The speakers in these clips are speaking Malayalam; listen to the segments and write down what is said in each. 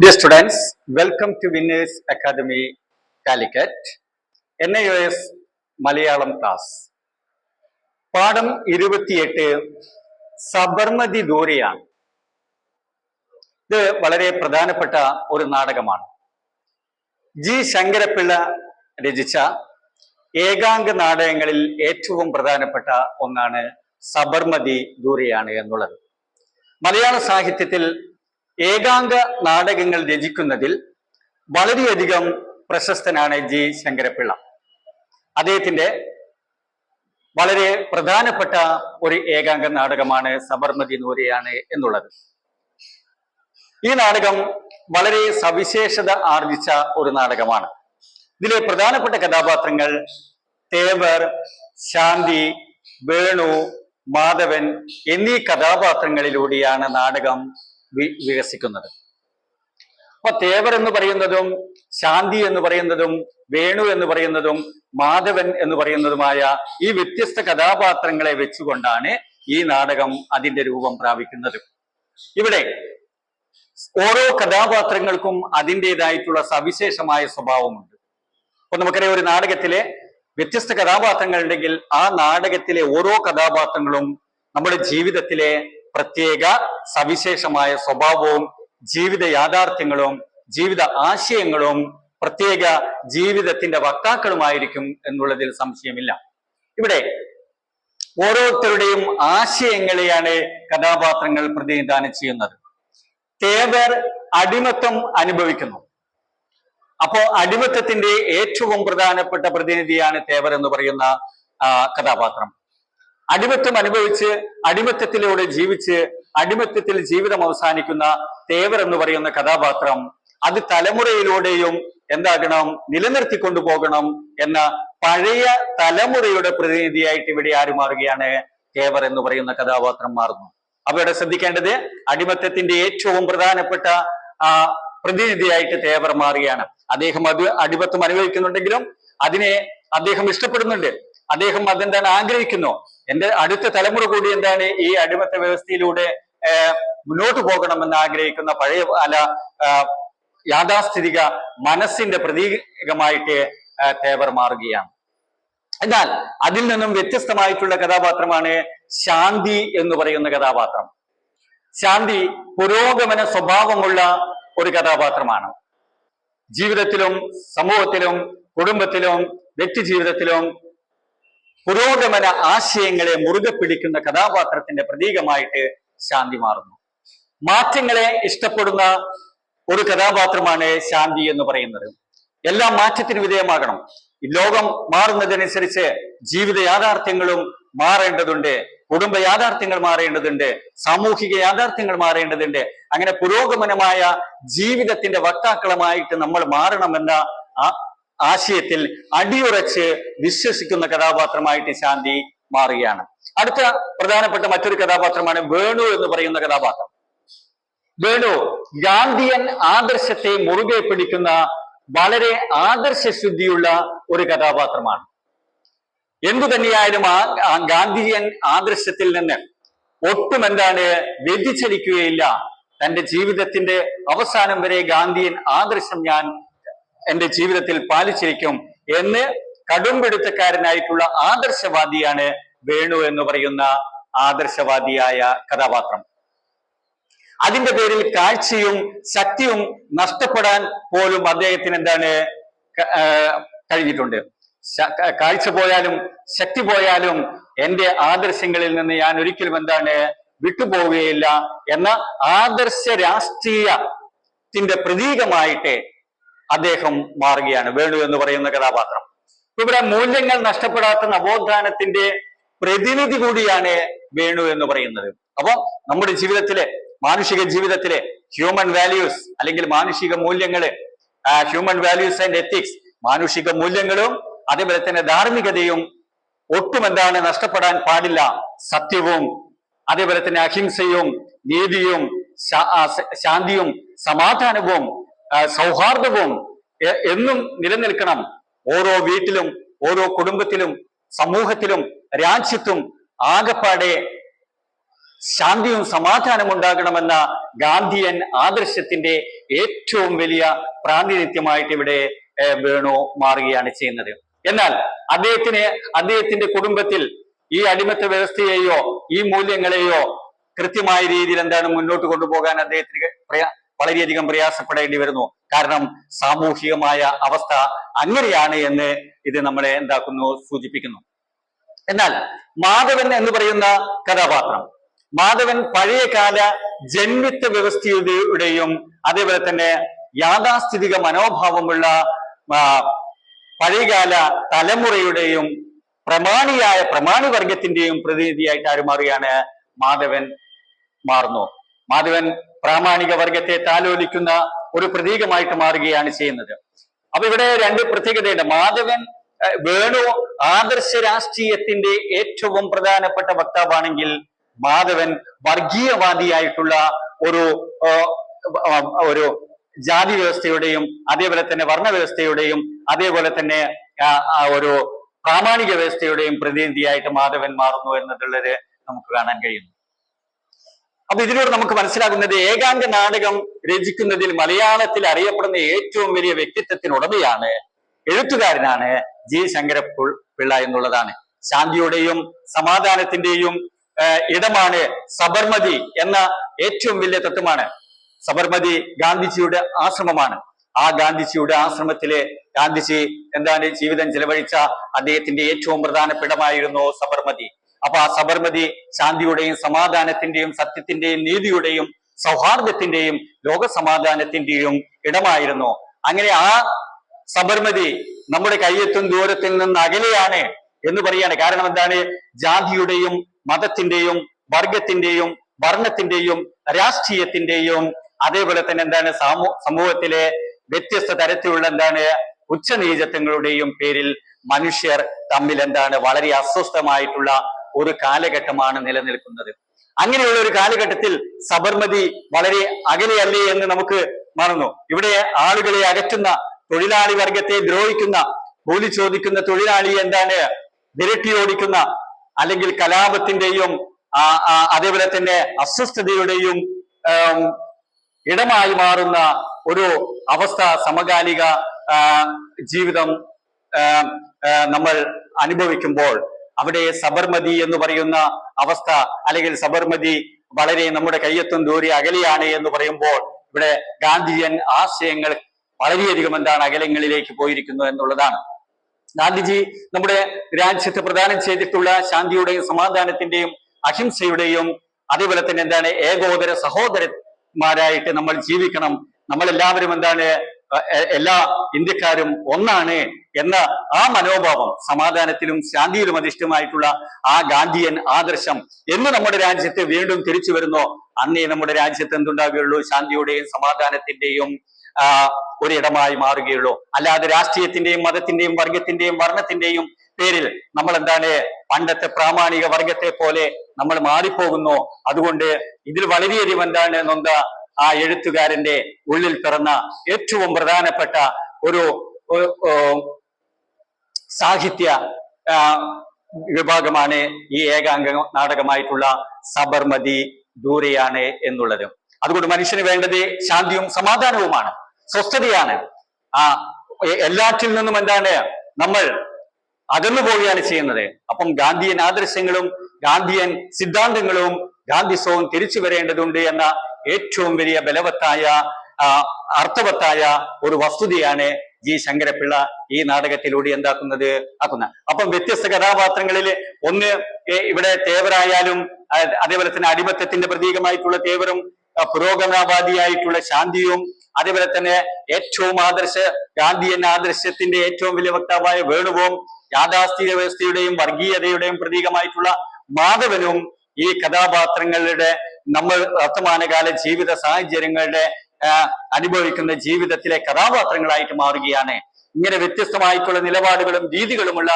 Dear students, welcome to Winners Academy Calicut, NIOS Malayalam class. പാഠം 28 സബർമതി ദൂരയാണ്. ഇത് വളരെ പ്രധാനപ്പെട്ട ഒരു നാടകമാണ്. ജി ശങ്കരപ്പിള്ള രചിച്ച ഏകാംഗ നാടകങ്ങളിൽ ഏറ്റവും പ്രധാനപ്പെട്ട ഒന്നാണ് സബർമതി ദൂരയാണ് എന്നുള്ളത്. മലയാള സാഹിത്യത്തിൽ ഏകാംഗ നാടകങ്ങൾ രചിക്കുന്നതിൽ വളരെയധികം പ്രശസ്തനാണ് ജി ശങ്കരപ്പിള്ള. അദ്ദേഹത്തിന്റെ വളരെ പ്രധാനപ്പെട്ട ഒരു ഏകാംഗ നാടകമാണ് സബർമതി ദൂരയാണ് എന്നുള്ളത്. ഈ നാടകം വളരെ സവിശേഷത ആർജിച്ച ഒരു നാടകമാണ്. ഇതിലെ പ്രധാനപ്പെട്ട കഥാപാത്രങ്ങൾ തേവർ, ശാന്തി, വേണു, മാധവൻ എന്നീ കഥാപാത്രങ്ങളിലൂടെയാണ് നാടകം വികസിക്കുന്നത്. അപ്പൊ തേവർ എന്ന് പറയുന്നതും ശാന്തി എന്ന് പറയുന്നതും വേണു എന്ന് പറയുന്നതും മാധവൻ എന്ന് പറയുന്നതുമായ ഈ വ്യത്യസ്ത കഥാപാത്രങ്ങളെ വെച്ചുകൊണ്ടാണ് ഈ നാടകം അതിന്റെ രൂപം പ്രാപിക്കുന്നത്. ഇവിടെ ഓരോ കഥാപാത്രങ്ങൾക്കും അതിൻ്റെതായിട്ടുള്ള സവിശേഷമായ സ്വഭാവമുണ്ട്. അപ്പൊ നമുക്കറിയാം, ഒരു നാടകത്തിലെ വ്യത്യസ്ത കഥാപാത്രങ്ങൾ ഉണ്ടെങ്കിൽ ആ നാടകത്തിലെ ഓരോ കഥാപാത്രങ്ങളും നമ്മുടെ ജീവിതത്തിലെ പ്രത്യേക സവിശേഷമായ സ്വഭാവവും ജീവിത യാഥാർത്ഥ്യങ്ങളും ജീവിത ആശയങ്ങളും പ്രത്യേക ജീവിതത്തിന്റെ വക്താക്കളുമായിരിക്കും എന്നുള്ളതിൽ സംശയമില്ല. ഇവിടെ ഓരോരുത്തരുടെയും ആശയങ്ങളെയാണ് കഥാപാത്രങ്ങൾ പ്രതിനിധാനം ചെയ്യുന്നത്. തേവർ അടിമത്തം അനുഭവിക്കുന്നു. അപ്പോ അടിമത്തത്തിന്റെ ഏറ്റവും പ്രധാനപ്പെട്ട പ്രതിനിധിയാണ് തേവർ എന്ന് പറയുന്ന കഥാപാത്രം. അടിമത്തം അനുഭവിച്ച് അടിമത്തത്തിലൂടെ ജീവിച്ച് അടിമത്തത്തിൽ ജീവിതം അവസാനിക്കുന്ന തേവർ എന്ന് പറയുന്ന കഥാപാത്രം അത് തലമുറയിലൂടെയും എന്താകണം, നിലനിർത്തിക്കൊണ്ടു പോകണം എന്ന പഴയ തലമുറയുടെ പ്രതിനിധിയായിട്ട് ഇവിടെ ആര് മാറുകയാണ്? തേവർ എന്ന് പറയുന്ന കഥാപാത്രം മാറുന്നു. അപ്പൊ ഇവിടെ ശ്രദ്ധിക്കേണ്ടത്, അടിമത്തത്തിന്റെ ഏറ്റവും പ്രധാനപ്പെട്ട പ്രതിനിധിയായിട്ട് തേവർ മാറുകയാണ്. അദ്ദേഹം അടിമത്തം അനുഭവിക്കുന്നുണ്ടെങ്കിലും അതിനെ അദ്ദേഹം ഇഷ്ടപ്പെടുന്നുണ്ട്. അദ്ദേഹം അതെന്താണ് ആഗ്രഹിക്കുന്നു, എന്റെ അടുത്ത തലമുറ കൂടി എന്താണ് ഈ അടിമത്ത വ്യവസ്ഥയിലൂടെ മുന്നോട്ട് പോകണമെന്ന് ആഗ്രഹിക്കുന്ന പഴയ യാഥാസ്ഥിതിക മനസ്സിന്റെ പ്രതീകമായിട്ട് തേവർ മാറുകയാണ്. എന്നാൽ അതിൽ നിന്നും വ്യത്യസ്തമായിട്ടുള്ള കഥാപാത്രമാണ് ശാന്തി എന്ന് പറയുന്ന കഥാപാത്രം. ശാന്തി പുരോഗമന സ്വഭാവമുള്ള ഒരു കഥാപാത്രമാണ്. ജീവിതത്തിലും സമൂഹത്തിലും കുടുംബത്തിലും വ്യക്തി ജീവിതത്തിലും പുരോഗമന ആശയങ്ങളെ മുറുകെ പിടിക്കുന്ന കഥാപാത്രത്തിന്റെ പ്രതീകമായിട്ട് ശാന്തി മാറുന്നു. മാറ്റങ്ങളെ ഇഷ്ടപ്പെടുന്ന ഒരു കഥാപാത്രമാണ് ശാന്തി എന്ന് പറയുന്നത്. എല്ലാം മാറ്റത്തിന് വിധേയമാകണം. ഈ ലോകം മാറുന്നതിനനുസരിച്ച് ജീവിത യാഥാർത്ഥ്യങ്ങളും മാറേണ്ടതുണ്ട്, കുടുംബ യാഥാർത്ഥ്യങ്ങൾ മാറേണ്ടതുണ്ട്, സാമൂഹിക യാഥാർത്ഥ്യങ്ങൾ മാറേണ്ടതുണ്ട്. അങ്ങനെ പുരോഗമനമായ ജീവിതത്തിന്റെ വക്താക്കളുമായിട്ട് നമ്മൾ മാറണമെന്ന ആശയത്തിൽ അടിയുറച്ച് വിശ്വസിക്കുന്ന കഥാപാത്രമായിട്ട് ശാന്തി മാറുകയാണ്. അടുത്ത പ്രധാനപ്പെട്ട മറ്റൊരു കഥാപാത്രമാണ് വേണു എന്ന് പറയുന്ന കഥാപാത്രം. വേണു ഗാന്ധിയൻ ആദർശത്തെ മുറുകെ പിടിക്കുന്ന വളരെ ആദർശശുദ്ധിയുള്ള ഒരു കഥാപാത്രമാണ്. എന്തു തന്നെയായാലും ആ ഗാന്ധിയൻ ആദർശത്തിൽ നിന്ന് ഒട്ടും വ്യതിചലിക്കുകയില്ല. തന്റെ ജീവിതത്തിന്റെ അവസാനം വരെ ഗാന്ധിയൻ ആദർശം ഞാൻ എന്റെ ജീവിതത്തിൽ പാലിച്ചിരിക്കും എന്ന് കടുംപിടുത്തക്കാരനായിട്ടുള്ള ആദർശവാദിയാണ് വേണു എന്ന് പറയുന്ന ആദർശവാദിയായ കഥാപാത്രം. അതിന്റെ പേരിൽ കാഴ്ചയും ശക്തിയും നഷ്ടപ്പെടാൻ പോലും അദ്ദേഹത്തിന് കഴിഞ്ഞിട്ടുണ്ട്. കാഴ്ച പോയാലും ശക്തി പോയാലും എന്റെ ആദർശങ്ങളിൽ നിന്ന് ഞാൻ ഒരിക്കലും വിട്ടുപോവുകയില്ല എന്ന ആദർശ രാഷ്ട്രീയത്തിന്റെ പ്രതീകമായിട്ട് അദ്ദേഹം മാറുകയാണ് വേണു എന്ന് പറയുന്ന കഥാപാത്രം. ഇവിടെ മൂല്യങ്ങൾ നഷ്ടപ്പെടാത്ത നവോത്ഥാനത്തിന്റെ പ്രതിനിധി കൂടിയാണ് വേണു എന്ന് പറയുന്നത്. അപ്പൊ നമ്മുടെ ജീവിതത്തിലെ മാനുഷിക ജീവിതത്തിലെ ഹ്യൂമൻ വാല്യൂസ് അല്ലെങ്കിൽ മാനുഷിക മൂല്യങ്ങള്, ഹ്യൂമൻ വാല്യൂസ് ആൻഡ് എത്തിക്സ്, മാനുഷിക മൂല്യങ്ങളും അതേപോലെ തന്നെ ധാർമ്മികതയും ഒട്ടും നഷ്ടപ്പെടാൻ പാടില്ല. സത്യവും അതേപോലെ തന്നെ അഹിംസയും നീതിയും ശാന്തിയും സമാധാനവും സൗഹാർദ്ദവും എന്നും നിലനിൽക്കണം. ഓരോ വീട്ടിലും ഓരോ കുടുംബത്തിലും സമൂഹത്തിലും രാജ്യത്തും ആകപ്പാടെ ശാന്തിയും സമാധാനവും ഉണ്ടാകണമെന്ന ഗാന്ധിയൻ ആദർശത്തിന്റെ ഏറ്റവും വലിയ പ്രാതിനിധ്യമായിട്ട് ഇവിടെ വേണു മാറുകയാണ് ചെയ്യുന്നത്. എന്നാൽ അദ്ദേഹത്തിന്റെ കുടുംബത്തിൽ ഈ അടിമത്ത വ്യവസ്ഥയെയോ ഈ മൂല്യങ്ങളെയോ കൃത്യമായ രീതിയിൽ എന്താണ് മുന്നോട്ട് കൊണ്ടുപോകാൻ അദ്ദേഹത്തിന് വളരെയധികം പ്രയാസപ്പെടേണ്ടി വരുന്നു. കാരണം സാമൂഹികമായ അവസ്ഥ അങ്ങനെയാണ് എന്ന് ഇത് നമ്മളെ എന്താക്കുന്നു, സൂചിപ്പിക്കുന്നു. എന്നാൽ മാധവൻ എന്ന് പറയുന്ന കഥാപാത്രം, മാധവൻ പഴയകാല ജന്മിത്വ വ്യവസ്ഥയുടെയും അതേപോലെ തന്നെ യാഥാസ്ഥിതിക മനോഭാവമുള്ള പഴയകാല തലമുറയുടെയും പ്രമാണി വർഗത്തിന്റെയും പ്രതിനിധിയായിട്ട് ആര് മാറുകയാണ്? മാധവൻ മാറുന്നു. മാധവൻ പ്രാമാണിക വർഗത്തെ താലോലിക്കുന്ന ഒരു പ്രതീകമായിട്ട് മാറുകയാണ് ചെയ്യുന്നത്. അപ്പൊ ഇവിടെ രണ്ട് പ്രത്യേകതയുണ്ട്. മാധവൻ വേണു ആദർശ രാഷ്ട്രീയത്തിന്റെ ഏറ്റവും പ്രധാനപ്പെട്ട വക്താവാണെങ്കിൽ മാധവൻ വർഗീയവാദിയായിട്ടുള്ള ഒരു ജാതി വ്യവസ്ഥയുടെയും അതേപോലെ തന്നെ വർണ്ണവ്യവസ്ഥയുടെയും അതേപോലെ തന്നെ ഒരു പ്രാമാണിക വ്യവസ്ഥയുടെയും പ്രതിനിധിയായിട്ട് മാധവൻ മാറുന്നു എന്നുള്ളത് നമുക്ക് കാണാൻ കഴിയുന്നു. അപ്പൊ ഇതിലൂടെ നമുക്ക് മനസ്സിലാകുന്നത് ഏകാംഗ നാടകം രചിക്കുന്നതിൽ മലയാളത്തിൽ അറിയപ്പെടുന്ന ഏറ്റവും വലിയ വ്യക്തിത്വത്തിനുടമയാണ്, എഴുത്തുകാരനാണ് ജി ശങ്കരപ്പിള്ള എന്നുള്ളതാണ്. ശാന്തിയുടെയും സമാധാനത്തിന്റെയും ഇടമാണ് സബർമതി എന്ന ഏറ്റവും വലിയ തത്വമാണ്. സബർമതി ഗാന്ധിജിയുടെ ആശ്രമമാണ്. ആ ഗാന്ധിജിയുടെ ആശ്രമത്തിലെ ഗാന്ധിജി എന്താണ് ജീവിതം ചെലവഴിച്ച അദ്ദേഹത്തിന്റെ ഏറ്റവും പ്രധാനപ്പെട്ടമായിരുന്നു സബർമതി. അപ്പൊ ആ സബർമതി ശാന്തിയുടെയും സമാധാനത്തിന്റെയും സത്യത്തിന്റെയും നീതിയുടെയും സൗഹാർദ്ദത്തിന്റെയും ലോകസമാധാനത്തിന്റെയും ഇടമായിരുന്നു. അങ്ങനെ ആ സബർമതി നമ്മുടെ കയ്യെത്തും ദൂരത്തിൽ നിന്ന് അകലെയാണ് എന്ന് പറയാണ്. കാരണം എന്താണ്? ജാതിയുടെയും മതത്തിന്റെയും വർഗത്തിന്റെയും വർണ്ണത്തിന്റെയും രാഷ്ട്രീയത്തിന്റെയും അതേപോലെ തന്നെ എന്താണ് സമൂഹത്തിലെ വ്യത്യസ്ത തരത്തിലുള്ള എന്താണ് ഉച്ചനീചത്വങ്ങളുടെയും പേരിൽ മനുഷ്യർ തമ്മിൽ എന്താണ് വളരെ അസ്വസ്ഥമായിട്ടുള്ള ഒരു കാലഘട്ടമാണ് നിലനിൽക്കുന്നത്. അങ്ങനെയുള്ള ഒരു കാലഘട്ടത്തിൽ സബർമതി വളരെ അകലെയല്ലേ എന്ന് നമുക്ക് മറന്നു. ഇവിടെ ആളുകളെ അകറ്റുന്ന, തൊഴിലാളി വർഗത്തെ ദ്രോഹിക്കുന്ന, കൂലി ചോദിക്കുന്ന തൊഴിലാളിയെ എന്താണ് വിരട്ടിയോടിക്കുന്ന, അല്ലെങ്കിൽ കലാപത്തിന്റെയും അതേപോലെ തന്നെ അസ്വസ്ഥതയുടെയും ഇടമായി മാറുന്ന ഒരു അവസ്ഥ സമകാലിക ജീവിതം നമ്മൾ അനുഭവിക്കുമ്പോൾ അവിടെ സബർമതി എന്ന് പറയുന്ന അവസ്ഥ, അല്ലെങ്കിൽ സബർമതി വളരെ നമ്മുടെ കയ്യെത്തും ദൂരെ അകലെയാണ് എന്ന് പറയുമ്പോൾ ഇവിടെ ഗാന്ധിയൻ ആശയങ്ങൾ വളരെയധികം എന്താണ് അകലങ്ങളിലേക്ക് പോയിരിക്കുന്നു എന്നുള്ളതാണ്. ഗാന്ധിജി നമ്മുടെ രാജ്യത്ത് പ്രദാനം ചെയ്തിട്ടുള്ള ശാന്തിയുടെയും സമാധാനത്തിന്റെയും അഹിംസയുടെയും അതേപോലെ തന്നെ എന്താണ് ഏകോദര സഹോദരന്മാരായിട്ട് നമ്മൾ ജീവിക്കണം, നമ്മളെല്ലാവരും എന്താണ് എല്ലാ ഇന്ത്യക്കാരും ഒന്നാണ് എന്ന ആ മനോഭാവം, സമാധാനത്തിലും ശാന്തിയിലും അധിഷ്ഠിതമായിട്ടുള്ള ആ ഗാന്ധിയൻ ആദർശം എന്ന് നമ്മുടെ രാജ്യത്ത് വീണ്ടും തിരിച്ചു വരുന്നോ അന്നേ നമ്മുടെ രാജ്യത്ത് എന്തുണ്ടാകുകയുള്ളൂ? ശാന്തിയുടെയും സമാധാനത്തിന്റെയും ഒരിടമായി മാറുകയുള്ളൂ. അല്ലാതെ രാഷ്ട്രീയത്തിന്റെയും മതത്തിന്റെയും വർഗത്തിന്റെയും വർണ്ണത്തിന്റെയും പേരിൽ നമ്മൾ എന്താണ് പണ്ടത്തെ പ്രാമാണിക വർഗത്തെ പോലെ നമ്മൾ മാറിപ്പോകുന്നു. അതുകൊണ്ട് ഇതിൽ വളരെയധികം എന്താണ് നൊന്ത ആ എഴുത്തുകാരന്റെ ഉള്ളിൽ പിറന്ന ഏറ്റവും പ്രധാനപ്പെട്ട ഒരു സാഹിത്യ വിഭാഗമാണ് ഈ ഏകാംഗ നാടകമായിട്ടുള്ള സബർമതി ദൂരെയാണ് എന്നുള്ളത്. അതുകൊണ്ട് മനുഷ്യന് വേണ്ടത് ശാന്തിയും സമാധാനവുമാണ്, സ്വസ്ഥതയാണ്. എല്ലാറ്റിൽ നിന്നും എന്താണ് നമ്മൾ അകന്നു പോവുകയാണ് ചെയ്യുന്നത്. അപ്പം ഗാന്ധിയൻ ആദർശങ്ങളും ഗാന്ധിയൻ സിദ്ധാന്തങ്ങളും ഗാന്ധിസവും തിരിച്ചു വരേണ്ടതുണ്ട് എന്ന ഏറ്റവും വലിയ ബലവത്തായ അർത്ഥവത്തായ ഒരു വസ്തുതയാണ് ജി ശങ്കരപ്പിള്ള ഈ നാടകത്തിലൂടെ എന്താക്കുന്നത് അപ്പം വ്യത്യസ്ത കഥാപാത്രങ്ങളിൽ ഒന്ന് ഇവിടെ തേവരായാലും അതേപോലെ തന്നെ അടിമത്തത്തിന്റെ പ്രതീകമായിട്ടുള്ള തേവരും പുരോഗമനവാദിയായിട്ടുള്ള ശാന്തിയും അതേപോലെ തന്നെ ഏറ്റവും ഗാന്ധിയൻ ആദർശത്തിന്റെ ഏറ്റവും വലിയ വക്താവായ വേണുവും യാഥാസ്ഥിക വ്യവസ്ഥയുടെയും വർഗീയതയുടെയും പ്രതീകമായിട്ടുള്ള മാധവനും ഈ കഥാപാത്രങ്ങളുടെ നമ്മൾ വർത്തമാനകാല ജീവിത സാഹചര്യങ്ങളുടെ അനുഭവിക്കുന്ന ജീവിതത്തിലെ കഥാപാത്രങ്ങളായിട്ട് മാറുകയാണ്. ഇങ്ങനെ വ്യത്യസ്തമായിട്ടുള്ള നിലപാടുകളും രീതികളുമുള്ള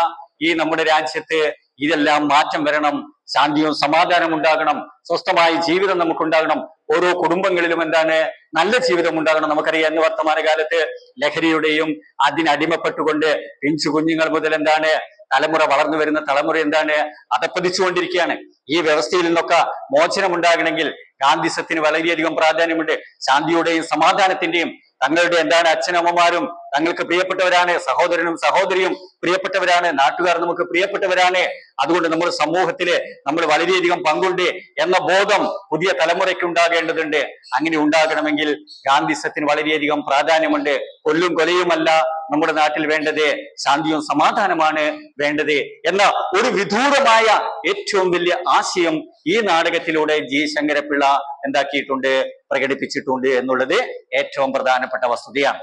ഈ നമ്മുടെ രാജ്യത്ത് ഇതെല്ലാം മാറ്റം വരണം, ശാന്തിയും സമാധാനം ഉണ്ടാകണം, സ്വസ്ഥമായ ജീവിതം നമുക്കുണ്ടാകണം, ഓരോ കുടുംബങ്ങളിലും എന്താണ് നല്ല ജീവിതം ഉണ്ടാകണം. നമുക്കറിയാം ഇന്ന് വർത്തമാനകാലത്ത് ലഹരിയുടെയും അതിനടിമപ്പെട്ടുകൊണ്ട് പിഞ്ചു കുഞ്ഞുങ്ങൾ മുതൽ എന്താണ് തലമുറ, വളർന്നു വരുന്ന തലമുറ എന്താണ്, അധപ്പതിച്ചുകൊണ്ടിരിക്കുകയാണ്. ഈ വ്യവസ്ഥയിൽ നിന്നൊക്കെ മോചനം ഉണ്ടാകണമെങ്കിൽ ഗാന്ധിസത്തിന് വളരെയധികം പ്രാധാന്യമുണ്ട്. ശാന്തിയുടെയും സമാധാനത്തിന്റെയും, തങ്ങളുടെ എന്താണ് അച്ഛനമ്മമാരും തങ്ങൾക്ക് പ്രിയപ്പെട്ടവരാണ്, സഹോദരനും സഹോദരിയും പ്രിയപ്പെട്ടവരാണ്, നാട്ടുകാർ നമുക്ക് പ്രിയപ്പെട്ടവരാണ്, അതുകൊണ്ട് നമ്മൾ സമൂഹത്തില് നമ്മൾ വളരെയധികം പങ്കുണ്ട് എന്ന ബോധം പുതിയ തലമുറയ്ക്ക് ഉണ്ടാകേണ്ടതുണ്ട്. അങ്ങനെ ഉണ്ടാകണമെങ്കിൽ ഗാന്ധിസത്തിന് വളരെയധികം പ്രാധാന്യമുണ്ട്. കൊല്ലും കൊലയുമല്ല നമ്മുടെ നാട്ടിൽ വേണ്ടത്, ശാന്തിയും സമാധാനമാണ് വേണ്ടത് എന്ന ഒരു വിദൂരമായ ഏറ്റവും വലിയ ആശയം ഈ നാടകത്തിലൂടെ ജി ശങ്കരപ്പിള്ള എന്താക്കിയിട്ടുണ്ട്, പ്രകടിപ്പിച്ചിട്ടുണ്ട് എന്നുള്ളത് ഏറ്റവും പ്രധാനപ്പെട്ട വസ്തുതയാണ്.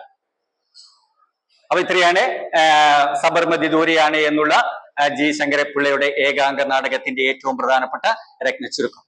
അപ്പൊ ഇത്രയാണ് സബർമതി ദൂരെയാണ് എന്നുള്ള ജി ശങ്കരപ്പിള്ളയുടെ ഏകാംഗ നാടകത്തിന്റെ ഏറ്റവും പ്രധാനപ്പെട്ട രത്നച്ചുരുക്കം.